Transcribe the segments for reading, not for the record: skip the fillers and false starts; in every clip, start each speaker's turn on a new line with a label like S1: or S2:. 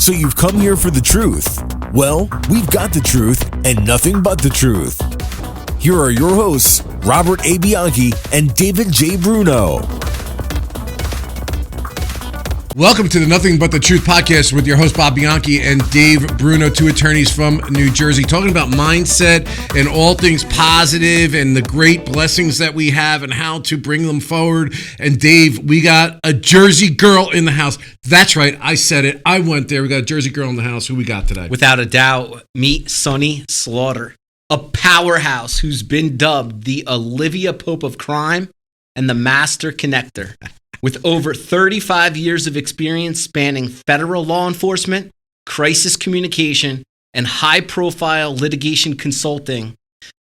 S1: So you've come here for the truth. Well, we've got the truth and nothing but the truth. Here are your hosts, Robert A. Bianchi and David J. Bruno.
S2: Welcome to the Nothing But the Truth podcast with your host, Bob Bianchi and Dave Bruno, two attorneys from New Jersey, talking about mindset and all things positive and the great blessings that we have and how to bring them forward. And Dave, we got a Jersey girl in the house. That's right. I said it. I went there. We got a Jersey girl in the house. Who we got today?
S3: Without a doubt, meet Sunny Slaughter, a powerhouse who's been dubbed the Olivia Pope of crime and the master connector. With over 35 years of experience spanning federal law enforcement, crisis communication, and high-profile litigation consulting,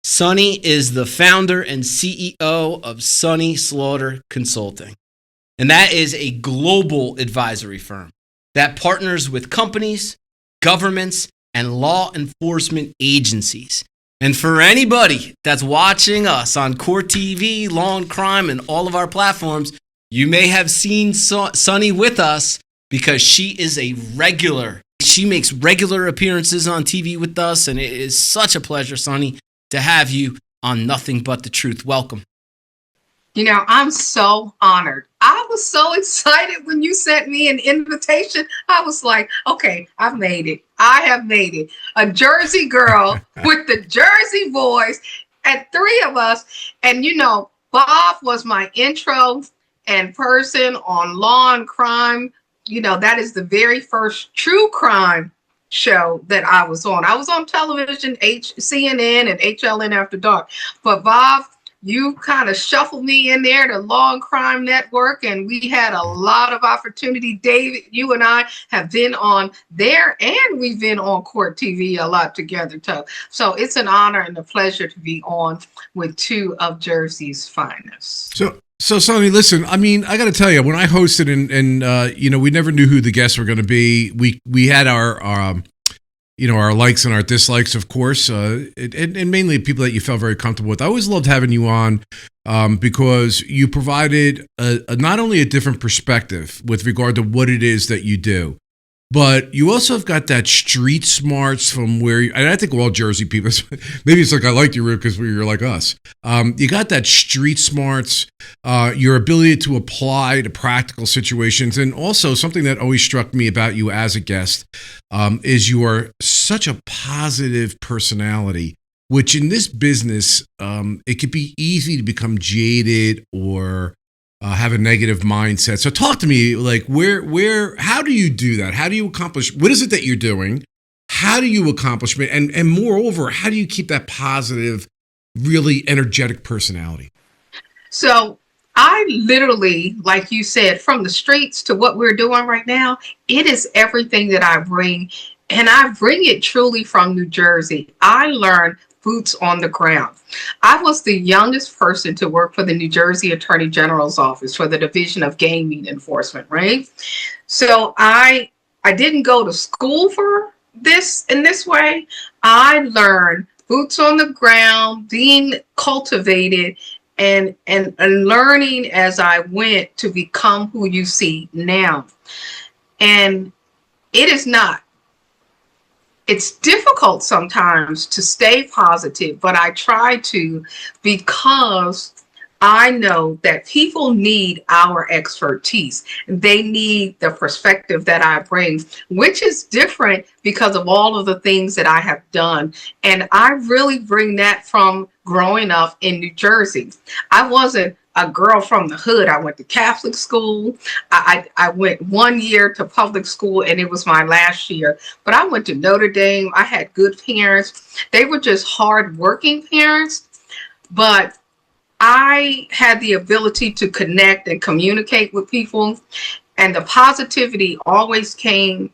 S3: Sunny is the founder and CEO of Sunny Slaughter Consulting. And that is a global advisory firm that partners with companies, governments, and law enforcement agencies. And for anybody that's watching us on Court TV, Law and Crime, and all of our platforms, you may have seen Sunny with us because she is a regular. She makes regular appearances on TV with us, and it is such a pleasure, Sunny, to have you on Nothing But the Truth. Welcome.
S4: You know, I'm so honored. I was so excited when you sent me an invitation. I was like, okay, I've made it. I have made it. A Jersey girl with the Jersey voice, and three of us. And, you know, Bob was my intro and person on Law and Crime. You know, that is the very first true crime show that I was on. I was on television, CNN and HLN After Dark. But Bob, you kind of shuffled me in there to Law and Crime Network, and we had a lot of opportunity. David, you and I have been on there, and we've been on Court TV a lot together too. So it's an honor and a pleasure to be on with two of Jersey's finest.
S2: So Sonny, listen, I mean, I got to tell you, when I hosted and you know, we never knew who the guests were going to be. We had our you know, our likes and our dislikes, of course, and mainly people that you felt very comfortable with. I always loved having you on because you provided not only a different perspective with regard to what it is that you do, but you also have got that street smarts from where, and I think all Jersey people, maybe it's like I liked you because you're like us. You got that street smarts, your ability to apply to practical situations, and also something that always struck me about you as a guest is you are such a positive personality, which in this business, it could be easy to become jaded or have a negative mindset. So talk to me, like how do you do that? How do you accomplish, what is it that you're doing? How do you accomplish it? And moreover, how do you keep that positive, really energetic personality?
S4: So I literally, like you said, from the streets to what we're doing right now, it is everything that I bring. And I bring it truly from New Jersey. I learned boots on the ground. I was the youngest person to work for the New Jersey Attorney General's office for the Division of Gaming Enforcement, right? So I didn't go to school for this in this way. I learned boots on the ground, being cultivated and learning as I went to become who you see now. And it is not. It's difficult sometimes to stay positive, but I try to because I know that people need our expertise. They need the perspective that I bring, which is different because of all of the things that I have done. And I really bring that from growing up in New Jersey. I wasn't a girl from the hood. I went to Catholic school. I went 1 year to public school, and it was my last year. But I went to Notre Dame. I had good parents. They were just hardworking parents. But I had the ability to connect and communicate with people. And the positivity always came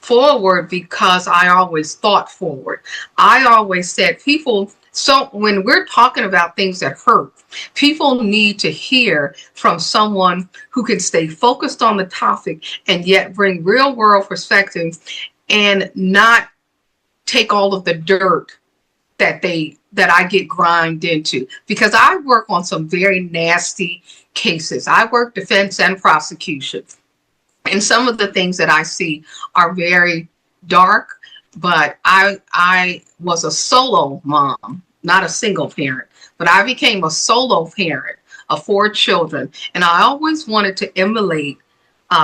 S4: forward because I always thought forward. I always said people, so when we're talking about things that hurt, people need to hear from someone who can stay focused on the topic and yet bring real world perspective and not take all of the dirt that I get grimed into, because I work on some very nasty cases. I work defense and prosecution. And some of the things that I see are very dark, but I was a solo mom, not a single parent, but I became a solo parent of 4 children. And I always wanted to emulate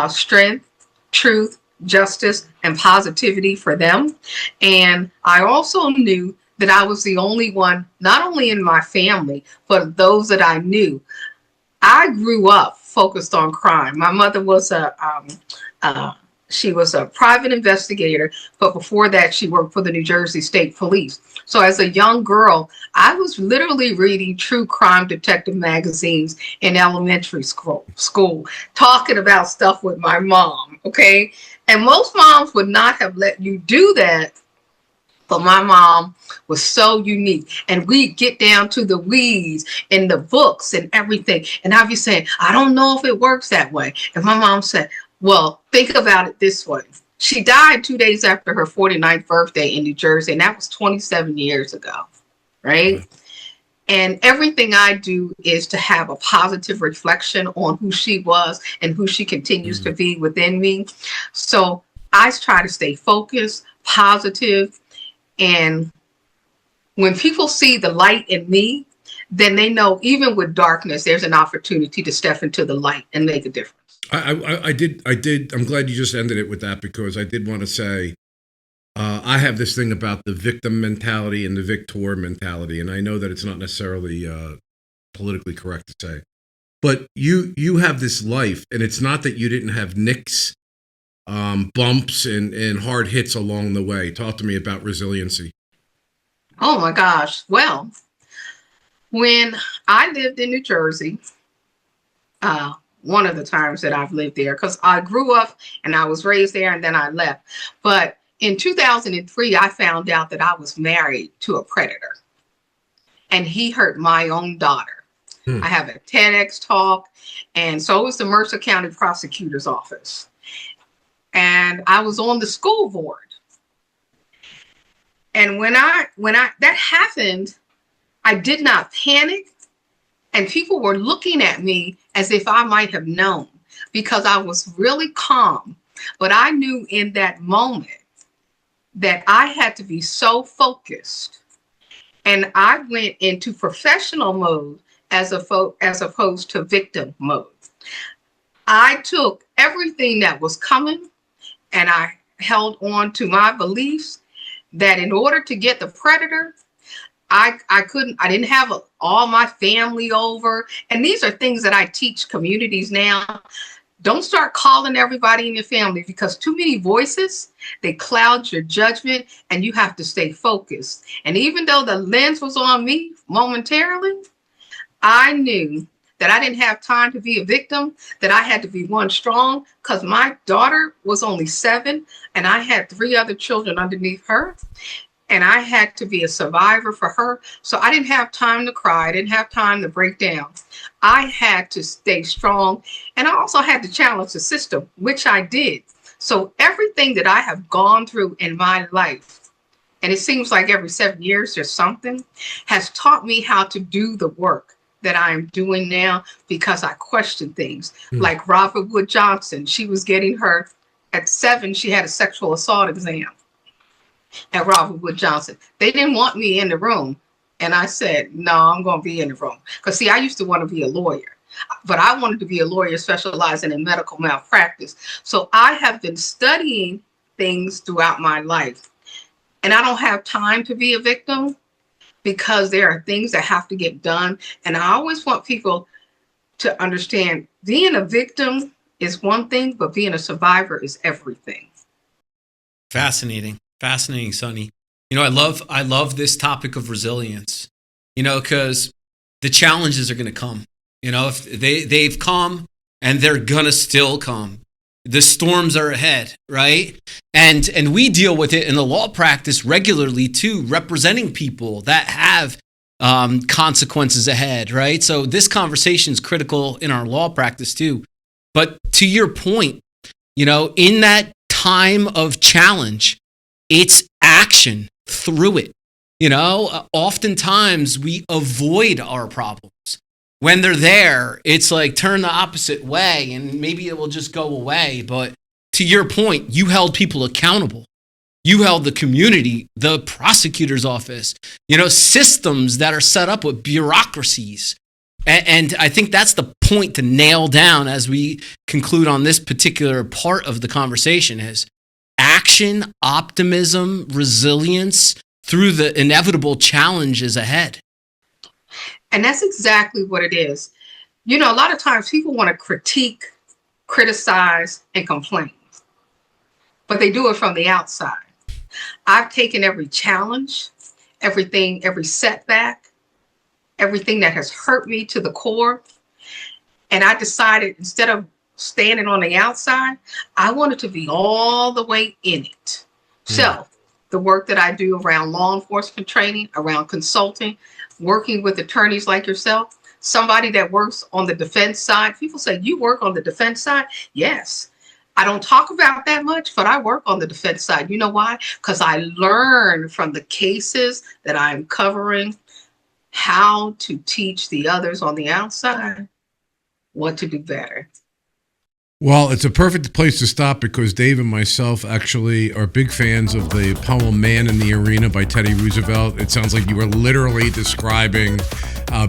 S4: strength, truth, justice, and positivity for them. And I also knew that I was the only one, not only in my family, but those that I knew. I grew up focused on crime. My mother was she was a private investigator, but before that, she worked for the New Jersey State Police. So as a young girl, I was literally reading true crime detective magazines in elementary school, talking about stuff with my mom, okay? And most moms would not have let you do that, but my mom was so unique. And we'd get down to the weeds in the books and everything. And I'd be saying, I don't know if it works that way. And my mom said, well, think about it this way. She died 2 days after her 49th birthday in New Jersey, and that was 27 years ago, right? And everything I do is to have a positive reflection on who she was and who she continues to be within me. So I try to stay focused, positive, and when people see the light in me, then they know even with darkness, there's an opportunity to step into the light and make a difference.
S2: I did. I'm glad you just ended it with that, because I did want to say, I have this thing about the victim mentality and the victor mentality, and I know that it's not necessarily politically correct to say, but you have this life, and it's not that you didn't have nicks, bumps, and hard hits along the way. Talk to me about resiliency.
S4: Oh my gosh. Well, when I lived in New Jersey, one of the times that I've lived there, because I grew up and I was raised there and then I left. But in 2003, I found out that I was married to a predator and he hurt my own daughter. I have a TEDx talk, and so was the Mercer County Prosecutor's Office. And I was on the school board. And when that happened, I did not panic. And people were looking at me as if I might have known, because I was really calm. But I knew in that moment that I had to be so focused. And I went into professional mode as opposed to victim mode. I took everything that was coming and I held on to my beliefs that in order to get the predator, I didn't have all my family over. And these are things that I teach communities now. Don't start calling everybody in your family, because too many voices, they cloud your judgment, and you have to stay focused. And even though the lens was on me momentarily, I knew that I didn't have time to be a victim, that I had to be one strong, because my daughter was only 7 and I had 3 other children underneath her. And I had to be a survivor for her. So I didn't have time to cry. I didn't have time to break down. I had to stay strong. And I also had to challenge the system, which I did. So everything that I have gone through in my life, and it seems like every 7 years there's something, has taught me how to do the work that I'm doing now, because I question things. Like Robert Wood Johnson, she was getting her, at 7, she had a sexual assault exam at Robert Wood Johnson. They didn't want me in the room. And I said, no, I'm going to be in the room. Because see, I used to want to be a lawyer, but I wanted to be a lawyer specializing in medical malpractice. So I have been studying things throughout my life. And I don't have time to be a victim, because there are things that have to get done. And I always want people to understand being a victim is one thing, but being a survivor is everything.
S3: Fascinating, Sonny. You know, I love this topic of resilience, you know, because the challenges are going to come, you know, if they've come and they're going to still come. The storms are ahead, right? And we deal with it in the law practice regularly too, representing people that have consequences ahead, right? So this conversation is critical in our law practice too. But to your point, you know, in that time of challenge, it's action through it. You know, oftentimes we avoid our problems. when they're there, it's like turn the opposite way and maybe it will just go away. But to your point, you held people accountable. You held the community, the prosecutor's office, systems that are set up with bureaucracies. And I think that's the point to nail down as we conclude on this particular part of the conversation is action, optimism, resilience through the inevitable challenges ahead.
S4: And that's exactly what it is. A lot of times people want to critique, criticize, and complain, but they do it from the outside. I've taken every challenge, every setback, everything that has hurt me to the core. And I decided instead of standing on the outside, I wanted to be all the way in it. So the work that I do around law enforcement training, around consulting, working with attorneys like yourself, somebody that works on the defense side. People say, you work on the defense side? Yes. I don't talk about that much, but I work on the defense side. You know why? Because I learn from the cases that I'm covering how to teach the others on the outside what to do better.
S2: Well, it's a perfect place to stop because Dave and myself actually are big fans of the poem Man in the Arena by Teddy Roosevelt. It sounds like you were literally describing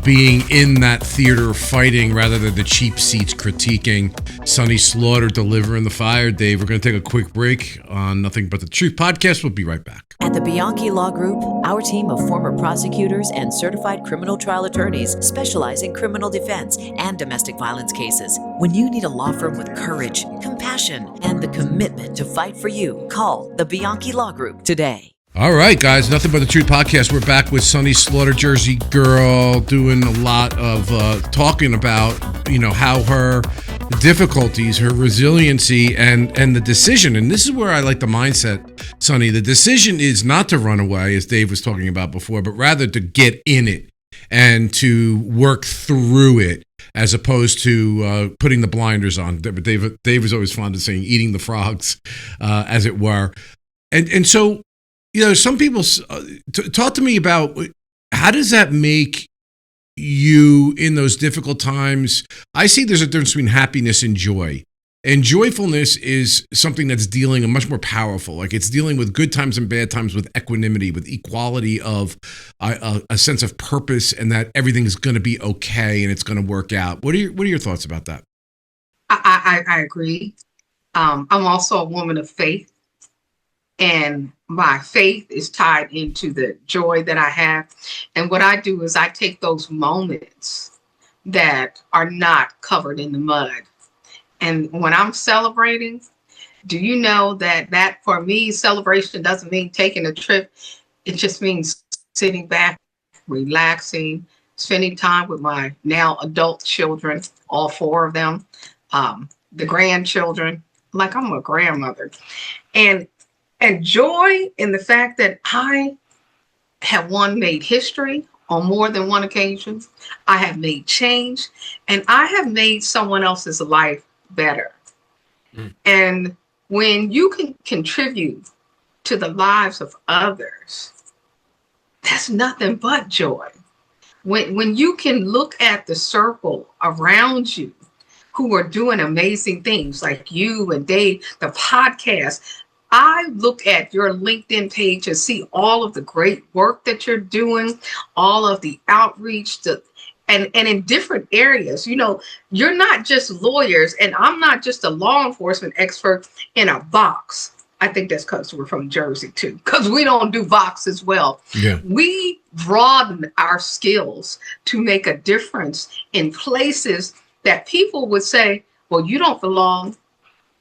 S2: being in that theater fighting rather than the cheap seats critiquing. Sonny Slaughter delivering the fire. Dave, we're going to take a quick break on Nothing But the Truth podcast. We'll be right back.
S5: At the Bianchi Law Group, our team of former prosecutors and certified criminal trial attorneys specialize in criminal defense and domestic violence cases. When you need a law firm with courage, compassion, and the commitment to fight for you, call the Bianchi Law Group today.
S2: All right, guys, Nothing But the Truth podcast. We're back with Sonny Slaughter, Jersey girl, doing a lot of talking about, how her difficulties, her resiliency, and the decision. And this is where I like the mindset, Sonny. The decision is not to run away, as Dave was talking about before, but rather to get in it and to work through it, as opposed to putting the blinders on. Dave was always fond of saying eating the frogs, as it were. And so, some people talk to me about how does that make you in those difficult times? I see there's a difference between happiness and joy. And joyfulness is something that's dealing much more powerful. Like it's dealing with good times and bad times with equanimity, with equality of a sense of purpose and that everything's going to be okay and it's going to work out. What are your thoughts about that?
S4: I agree. I'm also a woman of faith. And my faith is tied into the joy that I have. And what I do is I take those moments that are not covered in the mud. And when I'm celebrating, do you know that for me, celebration doesn't mean taking a trip. It just means sitting back, relaxing, spending time with my now adult children, all four of them, the grandchildren, like I'm a grandmother. And joy in the fact that I have made history on more than one occasion. I have made change, and I have made someone else's life better. And when you can contribute to the lives of others, that's nothing but joy. When you can look at the circle around you who are doing amazing things like you and Dave, the podcast, I look at your LinkedIn page and see all of the great work that you're doing, all of the outreach, and in different areas. You're not just lawyers, and I'm not just a law enforcement expert in a box. I think that's because we're from Jersey too, because we don't do box as well.
S2: Yeah.
S4: We broaden our skills to make a difference in places that people would say, well, you don't belong.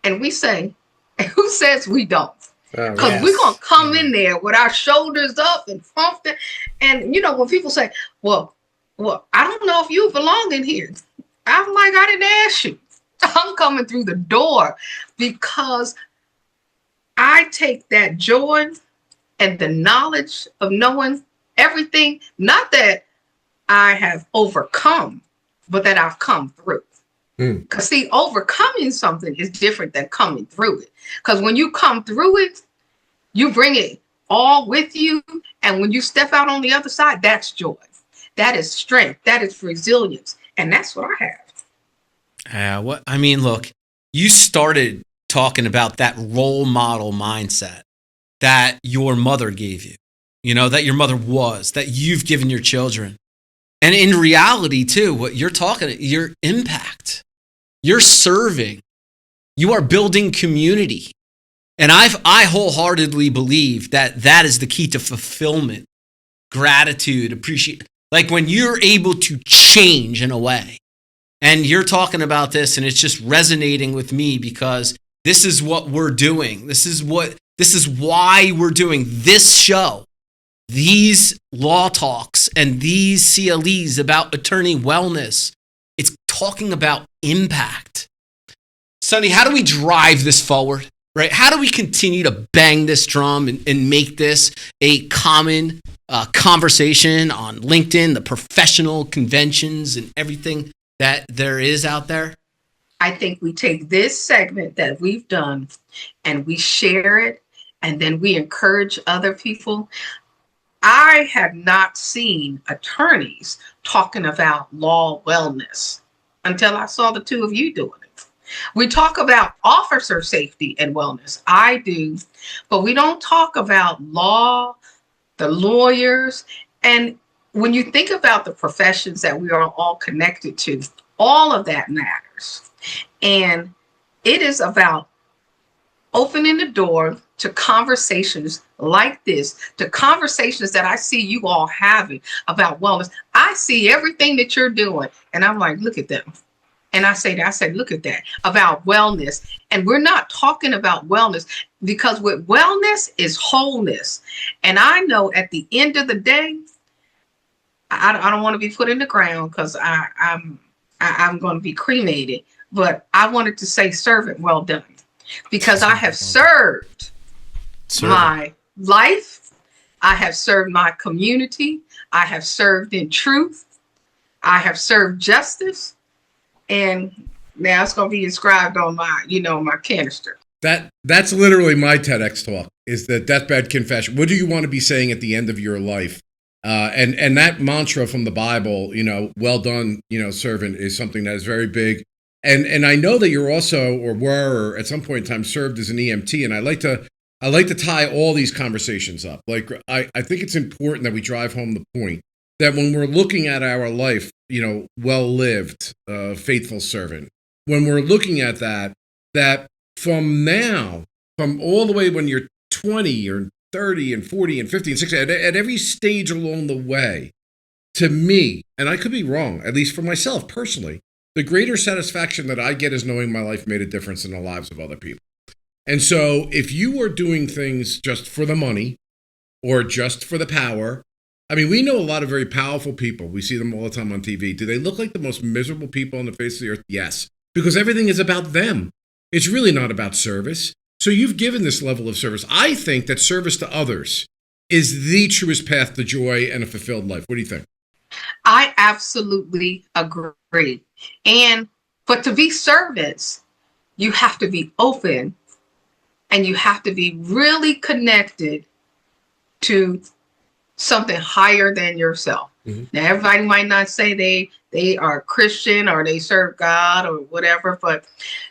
S4: And we say, who says we don't? Because we're going to come in there with our shoulders up and pumped. And, when people say, well, I don't know if you belong in here. I'm like, I didn't ask you. I'm coming through the door because I take that joy and the knowledge of knowing everything, not that I have overcome, but that I've come through. Because see, overcoming something is different than coming through it. Because when you come through it, you bring it all with you. And when you step out on the other side, that's joy. That is strength. That is resilience. And that's what I have.
S3: Look, you started talking about that role model mindset that your mother gave you, that your mother that you've given your children. And in reality, too, what you're talking, your impact, you're serving, you are building community. And I wholeheartedly believe that is the key to fulfillment, gratitude, appreciation. Like when you're able to change in a way, and you're talking about this and it's just resonating with me because this is what we're doing. This is why we're doing this show, these law talks and these CLEs about attorney wellness. It's talking about impact. Sonny, how do we drive this forward? Right? How do we continue to bang this drum and make this a common conversation on LinkedIn, the professional conventions and everything that there is out there?
S4: I think we take this segment that we've done and we share it, and then we encourage other people. I have not seen attorneys talking about law wellness until I saw the two of you doing it. We talk about officer safety and wellness. I do, but we don't talk about law, the lawyers. And when you think about the professions that we are all connected to, all of that matters. And it is about opening the door to conversations like this, to conversations that I see you all having about wellness. I see everything that you're doing, and I'm like, look at them. And I said, look at that, about wellness. And we're not talking about wellness because with wellness is wholeness. And I know at the end of the day, I don't want to be put in the ground because I'm going to be cremated. But I wanted to say, servant, well done. Because I have served my life. I have served my community. I have served in truth. I have served justice. And now it's going to be inscribed on my, my canister.
S2: That's literally my TEDx talk, is the deathbed confession. What do you want to be saying at the end of your life? And that mantra from the Bible, well done, servant, is something that is very big. And I know that you're also, or were, or at some point in time, served as an EMT. And I like to tie all these conversations up. Like, I think it's important that we drive home the point that when we're looking at our life, well-lived, faithful servant, when we're looking at that from all the way when you're 20 or 30 and 40 and 50 and 60, at every stage along the way, to me, and I could be wrong, at least for myself personally, the greater satisfaction that I get is knowing my life made a difference in the lives of other people. And so if you are doing things just for the money or just for the power, I mean, we know a lot of very powerful people. We see them all the time on TV. Do they look like the most miserable people on the face of the earth? Yes, because everything is about them. It's really not about service. So you've given this level of service. I think that service to others is the truest path to joy and a fulfilled life. What do you think?
S4: I absolutely agree. But to be servants, you have to be open and you have to be really connected to something higher than yourself. Mm-hmm. Now, everybody might not say they are Christian or they serve God or whatever, but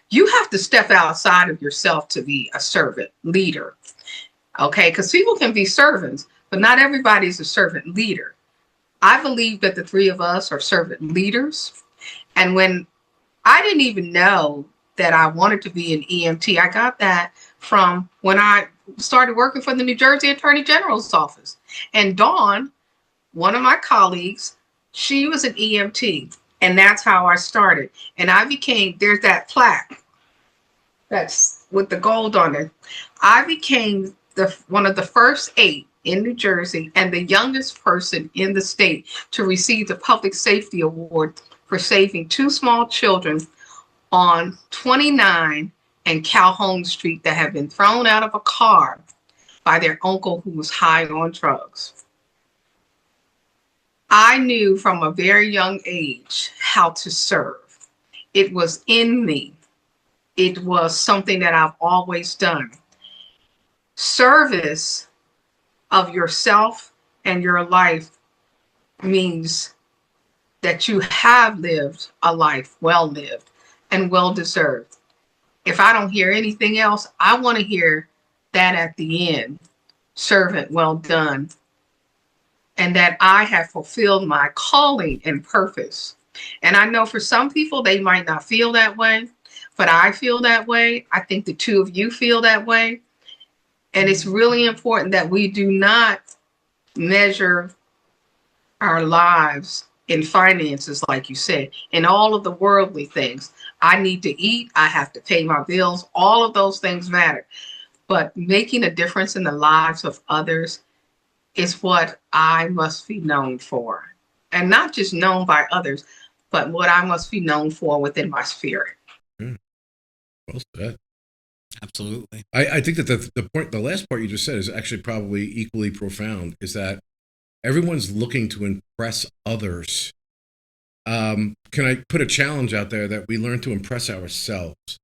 S4: you have to step outside of yourself to be a servant leader. Okay, because people can be servants, but not everybody's a servant leader. I believe that the three of us are servant leaders. And when I didn't even know that I wanted to be an EMT, I got that from when I started working for the New Jersey Attorney General's office. And Dawn, one of my colleagues, she was an EMT. And that's how I started. And there's that plaque that's with the gold on it. I became one of the first 8 in New Jersey and the youngest person in the state to receive the Public Safety Award for saving 2 small children on 29 and Calhoun Street that had been thrown out of a car by their uncle who was high on drugs. I knew from a very young age how to serve. It was in me. It was something that I've always done. Service of yourself and your life means that you have lived a life well lived and well deserved. If I don't hear anything else, I want to hear that at the end, servant well done, and that I have fulfilled my calling and purpose. And I know for some people, they might not feel that way, but I feel that way. I think the two of you feel that way. And it's really important that we do not measure our lives in finances, like you said, in all of the worldly things. I need to eat. I have to pay my bills. All of those things matter. But making a difference in the lives of others is what I must be known for. And not just known by others, but what I must be known for within my spirit.
S2: Well said.
S3: Absolutely.
S2: I think that the last part you just said is actually probably equally profound, is that everyone's looking to impress others. Can I put a challenge out there that we learn to impress ourselves?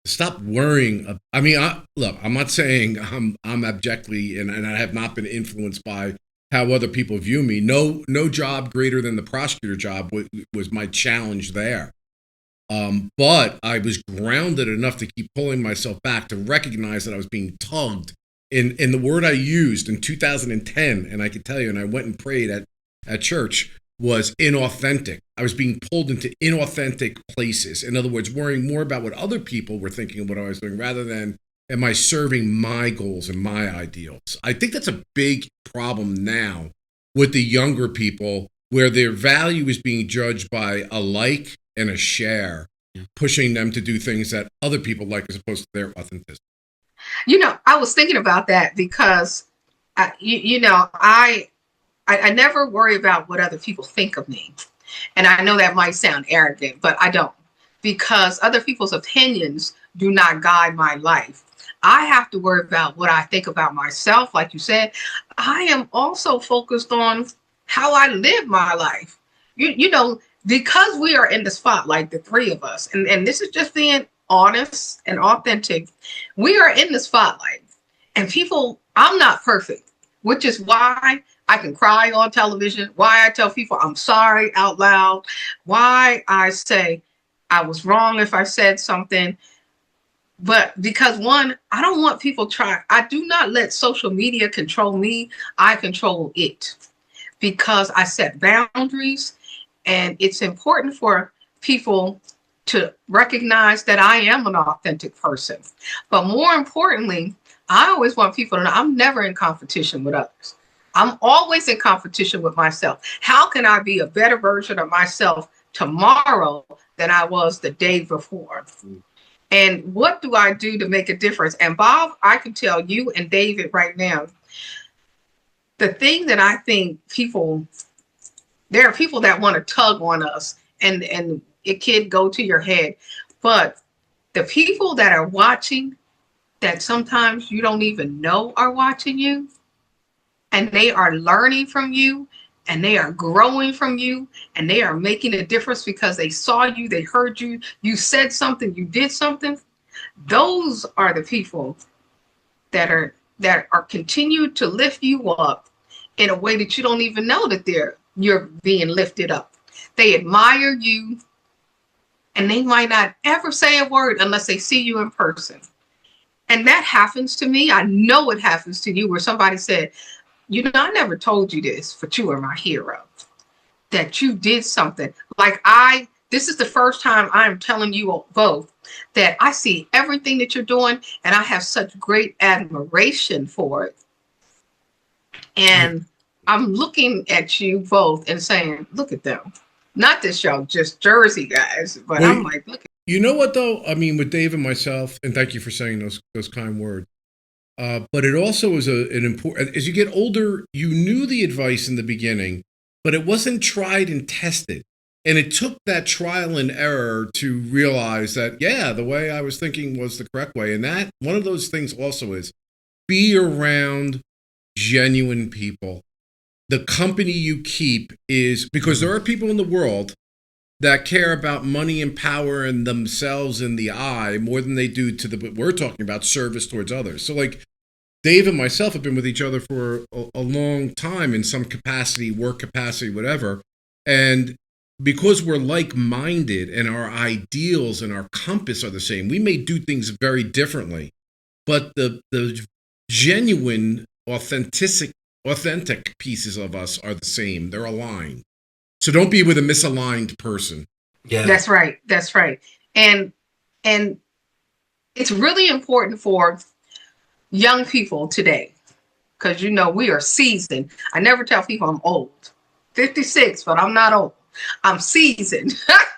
S2: Stop worrying. Look, I'm not saying I'm abjectly and I have not been influenced by how other people view me. No job greater than the prosecutor job was my challenge there. But I was grounded enough to keep pulling myself back to recognize that I was being tugged. In the word I used in 2010, and I could tell you, and I went and prayed at church, was inauthentic. I was being pulled into inauthentic places. In other words, worrying more about what other people were thinking of what I was doing rather than am I serving my goals and my ideals. I think that's a big problem now with the younger people, where their value is being judged by a like and a share, pushing them to do things that other people like as opposed to their authenticity.
S4: I was thinking about that because, I never worry about what other people think of me. And I know that might sound arrogant, but I don't, because other people's opinions do not guide my life. I have to worry about what I think about myself. Like you said, I am also focused on how I live my life. Because we are in the spotlight, the three of us, and this is just being honest and authentic. We are in the spotlight, and I'm not perfect, which is why I can cry on television, why I tell people I'm sorry out loud, why I say I was wrong if I said something. But because one, I don't want people I do not let social media control me. I control it because I set boundaries, and it's important for people to recognize that I am an authentic person. But more importantly, I always want people to know I'm never in competition with others. I'm always in competition with myself. How can I be a better version of myself tomorrow than I was the day before? And what do I do to make a difference? And Bob, I can tell you and David right now, the thing that I think there are people that want to tug on us and it can go to your head. But the people that are watching, that sometimes you don't even know are watching you, and they are learning from you, and they are growing from you, and they are making a difference because they saw you, they heard you, you said something, you did something. Those are the people that are continued to lift you up in a way that you don't even know that you're being lifted up. They admire you, and they might not ever say a word unless they see you in person. And that happens to me. I know it happens to you, where somebody said, I never told you this, but you are my hero. That you did something. This is the first time I'm telling you both that I see everything that you're doing, and I have such great admiration for it. And I'm looking at you both and saying, look at them. Not this show, just Jersey guys, but I'm like, look at.
S2: You know what though? I mean, with Dave and myself, and thank you for saying those kind words. But it also is an important, as you get older, you knew the advice in the beginning, but it wasn't tried and tested. And it took that trial and error to realize that, the way I was thinking was the correct way. And that one of those things also is be around genuine people. The company you keep is, because there are people in the world that care about money and power and themselves in the eye more than they do to we're talking about service towards others. So like Dave and myself have been with each other for a long time in some capacity, work capacity, whatever. And because we're like-minded and our ideals and our compass are the same, we may do things very differently, but the genuine, authentic pieces of us are the same. They're aligned. So don't be with a misaligned person.
S3: Yeah,
S4: That's right. That's right. And it's really important for young people today, because we are seasoned. I never tell people I'm old. 56, but I'm not old. I'm seasoned.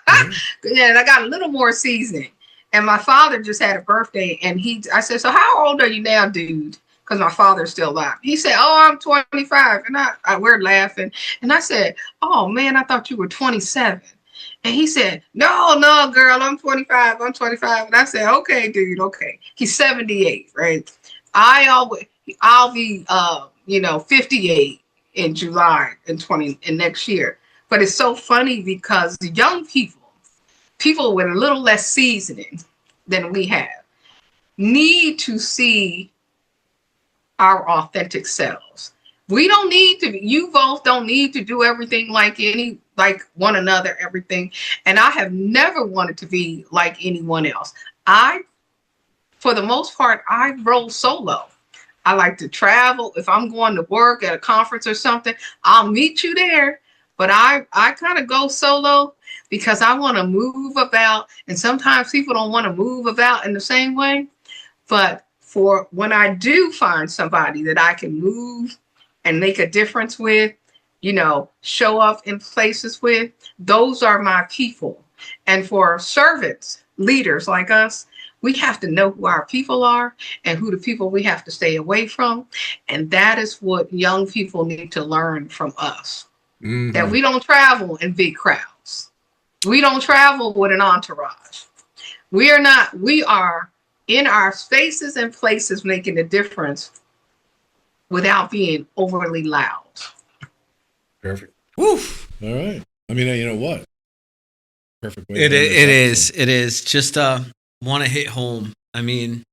S4: And I got a little more seasoning. And my father just had a birthday, and I said, so how old are you now, dude? Because my father's still alive. He said, oh, I'm 25. And we're laughing. And I said, oh, man, I thought you were 27. And he said, no, girl, I'm 25. I'm 25. And I said, okay, dude, okay. He's 78, right? I'll be, 58 in July in next year. But it's so funny because the young people with a little less seasoning than we have, need to see our authentic selves. We don't need to, you both don't need to do everything like one another, everything. And I have never wanted to be like anyone else. For the most part, I roll solo. I like to travel. If I'm going to work at a conference or something, I'll meet you there. But I kind of go solo because I want to move about. And sometimes people don't want to move about in the same way. But for when I do find somebody that I can move and make a difference with, show up in places with, those are my people. And for servants, leaders like us, we have to know who our people are and who the people we have to stay away from. And that is what young people need to learn from us. Mm-hmm. That we don't travel in big crowds. We don't travel with an entourage. We are in our spaces and places making a difference without being overly loud.
S2: Perfect. Woof. All right. I mean, you know what? Perfect way.
S3: It is. Just want to hit home. I mean,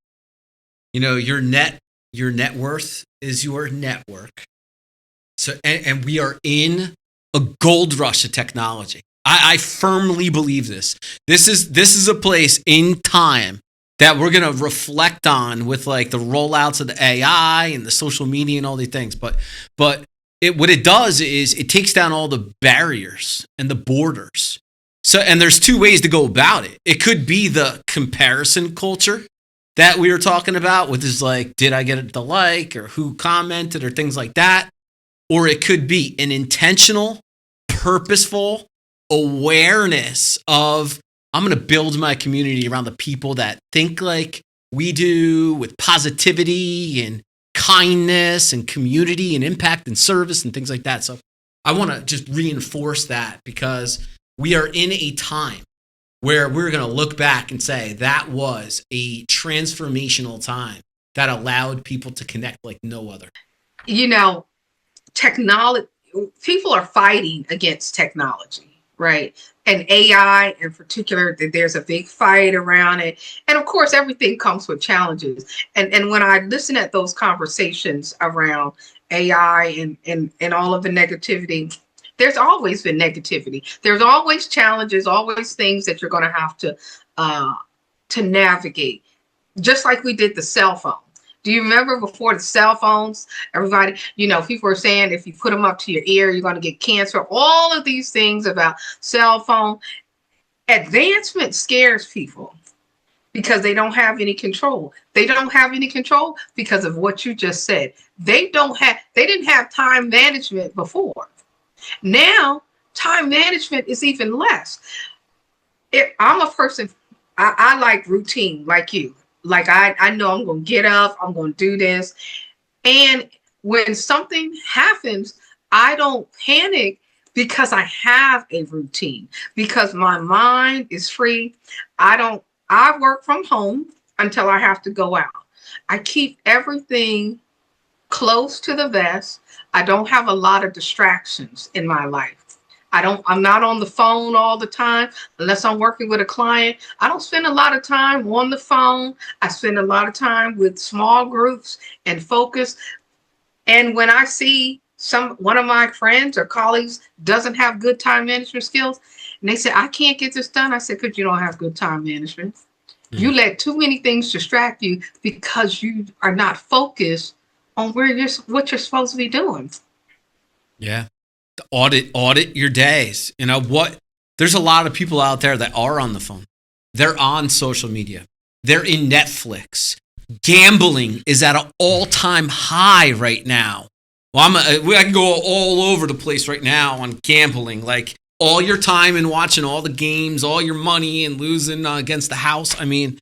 S3: your net worth is your network. So, and we are in a gold rush of technology. I firmly believe this. This is a place in time that we're going to reflect on with like the rollouts of the AI and the social media and all these things. But what it does is it takes down all the barriers and the borders. So, and there's two ways to go about it. It could be the comparison culture that we were talking about, with is like, did I get the like, or who commented, or things like that. Or it could be an intentional, purposeful awareness of, I'm going to build my community around the people that think like we do, with positivity and kindness and community and impact and service and things like that. So I want to just reinforce that, because we are in a time where we're going to look back and say that was a transformational time that allowed people to connect like no other.
S4: Technology, people are fighting against technology, right? And AI in particular, there's a big fight around it. And of course, everything comes with challenges. And when I listen at those conversations around AI and all of the negativity, there's always been negativity. There's always challenges, always things that you're going to have to navigate, just like we did the cell phone. Do you remember before the cell phones, everybody, people were saying if you put them up to your ear, you're going to get cancer. All of these things about cell phone. Advancement scares people because they don't have any control. They don't have any control because of what you just said. They didn't have time management before. Now, time management is even less. I'm a person, I like routine like you. Like I know I'm going to get up, I'm going to do this. And when something happens, I don't panic because I have a routine, because my mind is free. I work from home until I have to go out. I keep everything close to the vest. I don't have a lot of distractions in my life. I'm not on the phone all the time unless I'm working with a client. I don't spend a lot of time on the phone. I spend a lot of time with small groups and focus. And when I see one of my friends or colleagues doesn't have good time management skills, and they say, I can't get this done. I said, because you don't have good time management. You let too many things distract you because you are not focused on what you're supposed to be doing.
S3: Yeah. Audit your days. You know what? There's a lot of people out there that are on the phone. They're on social media. They're in Netflix. Gambling is at an all-time high right now. Well, I can go all over the place right now on gambling. Like all your time and watching all the games, all your money and losing against the house. I mean,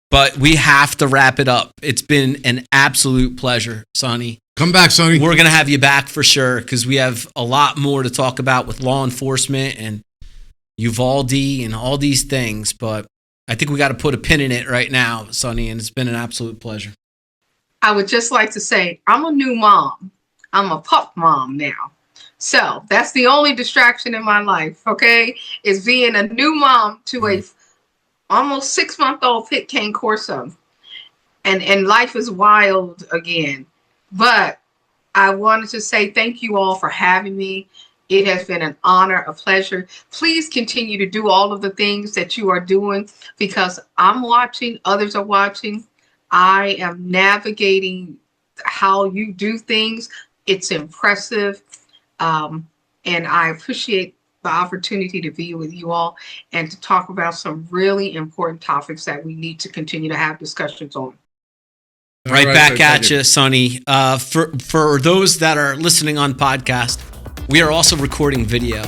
S3: but we have to wrap it up. It's been an absolute pleasure, Sonny.
S2: Come back, Sonny.
S3: We're going to have you back for sure because we have a lot more to talk about with law enforcement and Uvalde and all these things. But I think we got to put a pin in it right now, Sonny, and it's been an absolute pleasure.
S4: I would just like to say I'm a new mom. I'm a pup mom now. So that's the only distraction in my life, okay, is being a new mom to a almost 6-month-old pit cane Corso. And life is wild again. But I wanted to say thank you all for having me. It has been an honor, a pleasure. Please continue to do all of the things that you are doing because I'm watching, others are watching. I am navigating how you do things. It's impressive. And I appreciate the opportunity to be with you all and to talk about some really important topics that we need to continue to have discussions on.
S3: Right back at you, Sonny. For those that are listening on podcast, we are also recording video.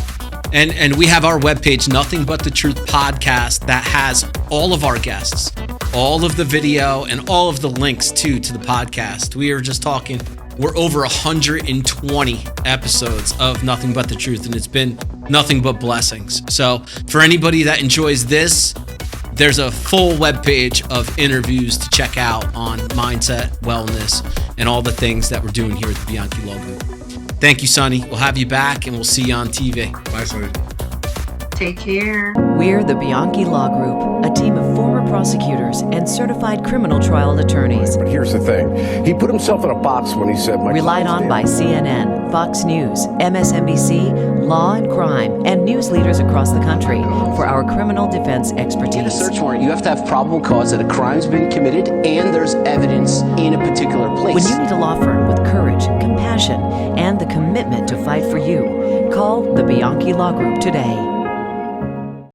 S3: And we have our webpage, Nothing But the Truth Podcast, that has all of our guests, all of the video, and all of the links to the podcast. We are just talking, we're over 120 episodes of Nothing But the Truth, and it's been nothing but blessings. So for anybody that enjoys this, there's a full webpage of interviews to check out on mindset, wellness, and all the things that we're doing here at the Bianchi Law Group. Thank you, Sonny. We'll have you back, and we'll see you on TV.
S2: Bye, Sonny.
S4: Take care.
S5: We're the Bianchi Law Group, a team of former prosecutors and certified criminal trial attorneys.
S6: But here's the thing. He put himself in a box when he said...
S5: Relied on by CNN, Fox News, MSNBC, Law and Crime, and news leaders across the country for our criminal defense expertise.
S7: To get a search warrant, you have to have probable cause that a crime's been committed and there's evidence in a particular place.
S5: When you need a law firm with courage, compassion, and the commitment to fight for you, call the Bianchi Law Group today.